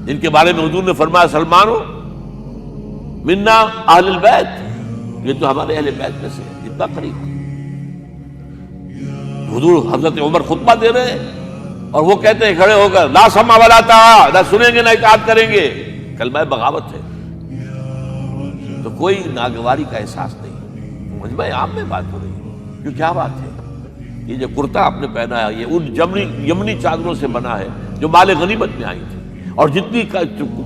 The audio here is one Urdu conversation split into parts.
جن کے بارے میں حضور نے فرمایا سلمانو منا اہل البیت، یہ تو ہمارے اہل بیت میں سے جتنا قریب ہے۔ حضور حضرت عمر خطبہ دے رہے ہیں اور وہ کہتے ہیں کھڑے ہو کر لا سمع ولا طاعہ، نہ سنیں گے نہ اطاعت کریں گے، کلمہ بغاوت ہے۔ تو کوئی ناگواری کا احساس نہیں، مجمع عام میں بات ہو رہی ہے۔ کیوں کیا بات ہے؟ یہ جو کرتا آپ نے پہنا ہے یہ ان یمنی چادروں سے بنا ہے جو مال غنیمت میں آئی تھی، اور جتنی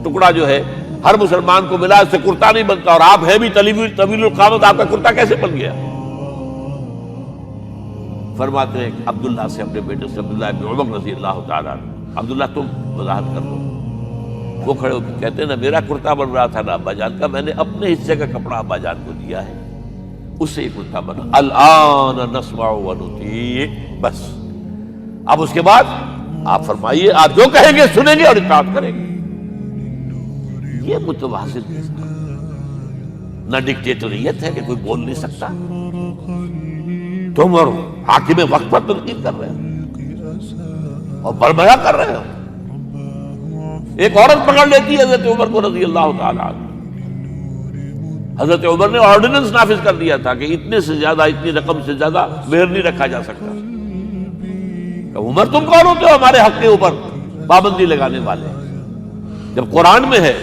ٹکڑا جو ہے ہر مسلمان کو ملا اس سے کرتا نہیں بنتا، اور آپ ہیں بھی طویل القامت، آپ کا کرتا کیسے بن گیا؟ فرماتے ہیں عبداللہ سے، اپنے بیٹے سے، عبداللہ ابن عمر رضی اللہ تعالیٰ عنہ، عبداللہ تم وضاحت کر دو۔ وہ کھڑے ہو کے کہتے ہیں نا میرا کرتا بن رہا تھا نا ابا جان کا، میں نے اپنے حصے کا کپڑا ابا جان کو دیا ہے، اس سے یہ کرتا بنا۔ الآن نسمع ونطیع، بس اب اس کے بعد آپ فرمائیے، آپ جو کہیں گے سنیں گے اور اطاعت کریں گے۔ یہ متوازن نظام، نہ ڈکٹیٹریت ہے کہ کوئی بول نہیں سکتا، تم اور حاکم وقت پر تنقید کر رہے ہو اور بربرا کر رہے ہو۔ ایک عورت پکڑ لیتی ہے حضرت عمر کو رضی اللہ تعالیٰ عنہ، حضرت عمر نے آرڈیننس نافذ کر دیا تھا کہ اتنے سے زیادہ، اتنی رقم سے زیادہ مہر نہیں رکھا جا سکتا۔ کہ عمر تم کون ہوتے ہو ہمارے حق کے اوپر پابندی لگانے والے؟ جب قرآن میں ہے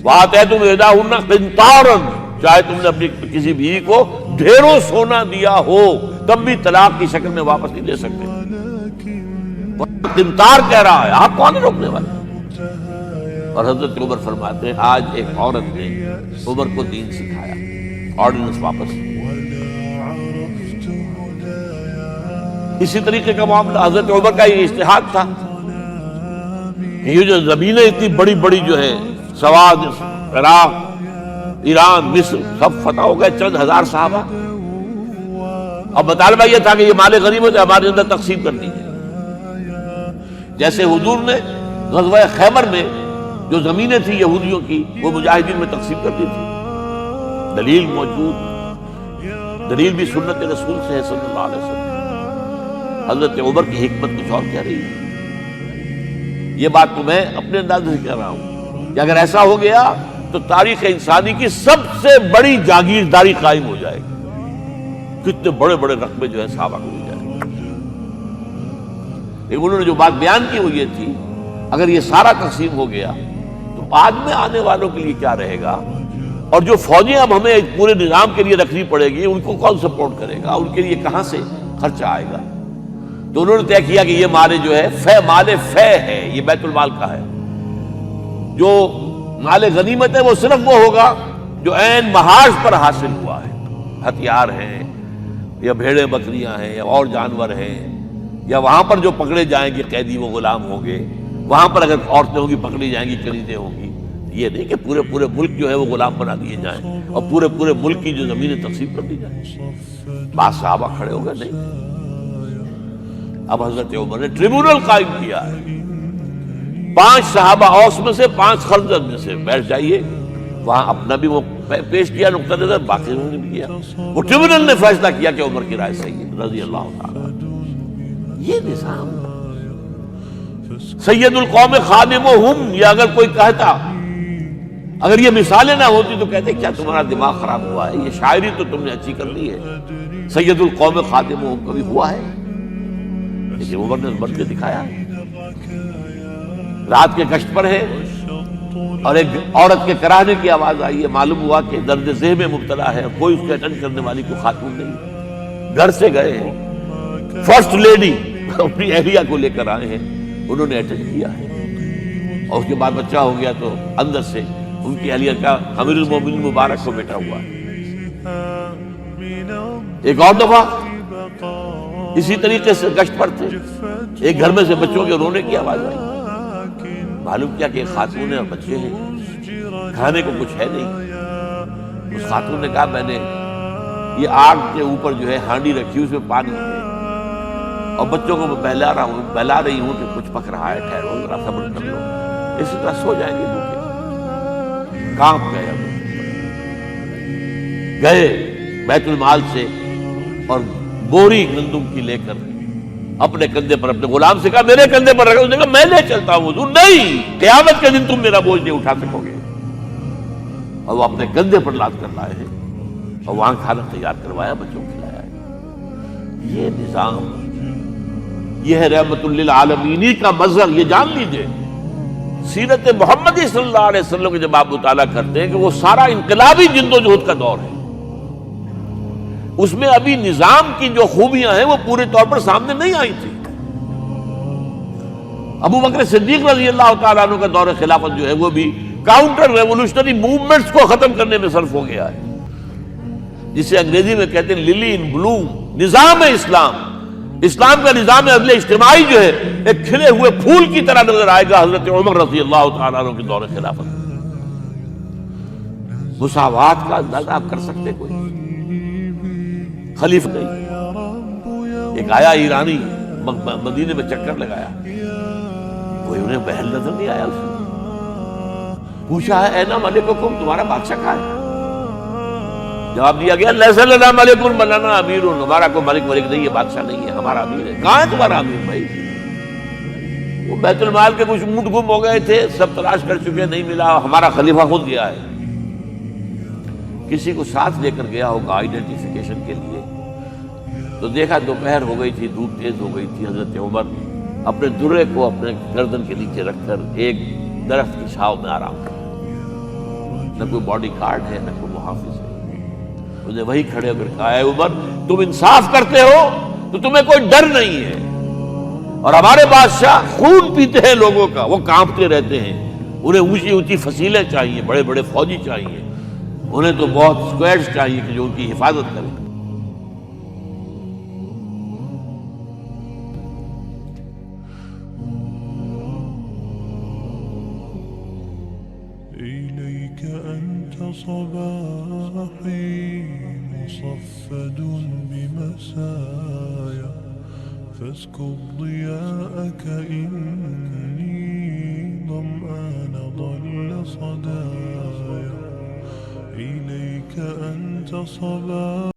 وَآتَيْتُمْ إِحْدَاهُنَّ قِنطَارًا، چاہے تم نے اپنی کسی بیوی کو ڈھیروں سونا دیا ہو تب بھی طلاق کی شکل میں واپس نہیں دے سکتے۔ قنطار کہہ رہا ہے، آپ کون روکنے والے؟ اور حضرت عمر فرماتے ہیں آج ایک عورت نے عمر کو دین سکھایا، آرڈیننس واپس۔ اسی طریقے کا معاملہ حضرت عمر کا یہ اجتہاد تھا کہ یہ جو زمینیں اتنی بڑی بڑی جو ہے سواد، عراق، ایران، مصر سب فتح ہو گئے، چند ہزار صحابہ۔ اب مطالبہ یہ تھا کہ یہ مال غنیمت ہے، ہمارے اندر تقسیم کر دیجیے۔ جیسے حضور نے غزوہ خیبر میں جو زمینیں تھیں یہودیوں کی وہ مجاہدین میں تقسیم کر دی تھی، دلیل موجود، دلیل بھی سنت رسول سے ہے صلی اللہ علیہ وسلم۔ حضرت عمر کی حکمت کچھ اور کہہ رہی ہے۔ یہ بات تو میں اپنے انداز سے کہہ رہا ہوں کہ اگر ایسا ہو گیا تو تاریخ انسانی کی سب سے بڑی جاگیرداری قائم ہو جائے گی۔ کتنے بڑے بڑے رقبے جو ہے صحابہ کو مل جائے گا۔ لیکن انہوں نے جو بات بیان کی وہ یہ تھی اگر یہ سارا تقسیم ہو گیا تو بعد میں آنے والوں کے لیے کیا رہے گا، اور جو فوجیں اب ہمیں پورے نظام کے لیے رکھنی پڑے گی ان کو کون سپورٹ کرے گا، ان کے لیے کہاں سے خرچہ آئے گا؟ تو انہوں نے طے کیا کہ یہ مال جو ہے مال فے ہے، یہ بیت المال کا ہے۔ جو مال غنیمت ہے وہ صرف وہ ہوگا جو عین محاذ پر حاصل ہوا ہے، ہتھیار ہیں یا بھیڑیں بکریاں ہیں یا اور جانور ہیں، یا وہاں پر جو پکڑے جائیں گے قیدی وہ غلام ہوں گے، وہاں پر اگر عورتیں ہوں گی پکڑی جائیں گی، کنیزیں ہوں گی۔ یہ نہیں کہ پورے ملک جو ہے وہ غلام بنا دیے جائیں اور پورے ملک کی جو زمینیں تقسیم کر دی جائیں۔ بعض صحابہ کھڑے ہو گئے نہیں۔ اب حضرت عمر نے ٹریبونل قائم کیا ہے، 5 صحابہ اوس میں سے 5 خزرج میں سے بیٹھ جائیے، وہاں اپنا بھی وہ پیش کیا نقطہ نظر، باقی انہوں نے بھی کیا۔ وہ ٹریبونل نے فیصلہ کیا کہ عمر کی رائے صحیح ہے رضی اللہ تعالیٰ۔ یہ نظام سید القوم خادمہم، یہ اگر کوئی کہتا، اگر یہ مثالیں نہ ہوتی تو کہتے کیا تمہارا دماغ خراب ہوا ہے، یہ شاعری تو تم نے اچھی کر لی ہے، سید القوم خادمہم کبھی ہوا ہے؟ لیکن عمر نے بن کے دکھایا۔ رات کے گشت پر ہے اور ایک عورت کے کراہنے کی آواز آئی ہے، معلوم ہوا کہ درد ذہن میں مبتلا ہے، کوئی اس کے اٹینڈ کرنے والی کوئی خاتون نہیں۔ گھر سے گئے ہیں، فرسٹ لیڈی اپنی اہلیہ کو لے کر آئے ہیں، انہوں نے اٹینڈ کیا ہے، اور اس کے بعد بچہ ہو گیا تو اندر سے ان کی اہلیہ کا امیر المومنین مبارک کو بیٹا ہوا ہے۔ ایک اور دفعہ اسی طریقے سے گشت پر تھے، ایک گھر میں سے بچوں کے رونے کی آواز آئی، معلوم کیا کہ ایک خاتون ہے اور بچے ہیں، کھانے کو کچھ ہے نہیں۔ اس خاتون نے کہا میں نے یہ آگ کے اوپر جو ہے ہانڈی رکھی اس میں پانی ہے اور بچوں کو میں بہلا رہی ہوں کہ کچھ پک رہا ہے، ٹھہرو ذرا صبر کر لو، اسی طرح سو جائیں گے بھوکے۔ کانپ گئے بیت المال سے اور بوری گندم کی لے کر اپنے کندھے پر اپنے غلام سے کہا میرے کندھے پر رکھا، اس نے کہا میں لے چلتا ہوں حضور، نہیں، قیامت کے دن تم میرا بوجھ نہیں اٹھا سکو گے۔ اور وہ اپنے کندھے پر لاد کر لائے ہیں اور وہاں کھانا تیار کروایا، بچوں کو کھلایا ہے۔ یہ نظام، یہ ہے رحمت للعالمینی کا مظہر۔ یہ جان لیجئے سیرت محمدی صلی اللہ علیہ وسلم کے جب آپ مطالعہ کرتے ہیں کہ وہ سارا انقلابی جدوجہد کا دور ہے، اس میں ابھی نظام کی جو خوبیاں ہیں وہ پورے طور پر سامنے نہیں آئی تھی۔ ابو بکر صدیق رضی اللہ تعالیٰ عنہ کا دور خلافت جو ہے وہ بھی کاؤنٹر ریولوشنری موومنٹس کو ختم کرنے میں صرف ہو گیا ہے، جسے انگریزی میں کہتے ہیں للی ان بلوم، نظام اسلام۔ اسلام کا نظام عدل اجتماعی جو ہے ایک کھلے ہوئے پھول کی طرح نظر آئے گا حضرت عمر رضی اللہ تعالیٰ عنہ کے دور خلافت۔ مساوات کا اندازہ آپ کر سکتے کوئی خلیفہ نہیں، ایک آیا ایرانی مدینے میں چکر لگایا، کوئی انہیں بہل نظر نہیں آیا، اسے پوچھا ہے اینا ملککم، تمہارا بادشاہ کہاں ہے؟ جواب دیا گیا لیس لنا ملک ولنا امیر، ہمارا کوئی ملک نہیں ہے، بادشاہ نہیں ہے، ہمارا امیر ہے۔ کہاں ہے تمہارا امیر بھائی؟ وہ بیت المال کے کچھ اونٹ گم ہو گئے تھے، سب تلاش کر چکے، نہیں ملا، ہمارا خلیفہ خود گیا ہے۔ کسی کو ساتھ لے کر گیا ہوگا آئیڈینٹیفیکیشن کے لیے، تو دیکھا دوپہر ہو گئی تھی، دھوپ تیز ہو گئی تھی، حضرت عمر اپنے درے کو اپنے گردن کے نیچے رکھ کر ایک درخت کی چھاؤں میں آرام کر، نہ کوئی باڈی گارڈ ہے نہ کوئی محافظ ہے۔ انہیں وہی کھڑے ہو کر کہا اے عمر تم انصاف کرتے ہو تو تمہیں کوئی ڈر نہیں ہے، اور ہمارے بادشاہ خون پیتے ہیں لوگوں کا، وہ کانپتے رہتے ہیں، انہیں اونچی اونچی فصیلیں چاہیے، بڑے بڑے فوجی چاہیے، انہیں تو بہت اسکواڈز چاہیے کہ جو ان کی حفاظت کریں۔ إليك أنت صباحي مصفد بمسايا، فاسكب ضياءك إني ظمآن ضل صدايا، إليك أنت صباحي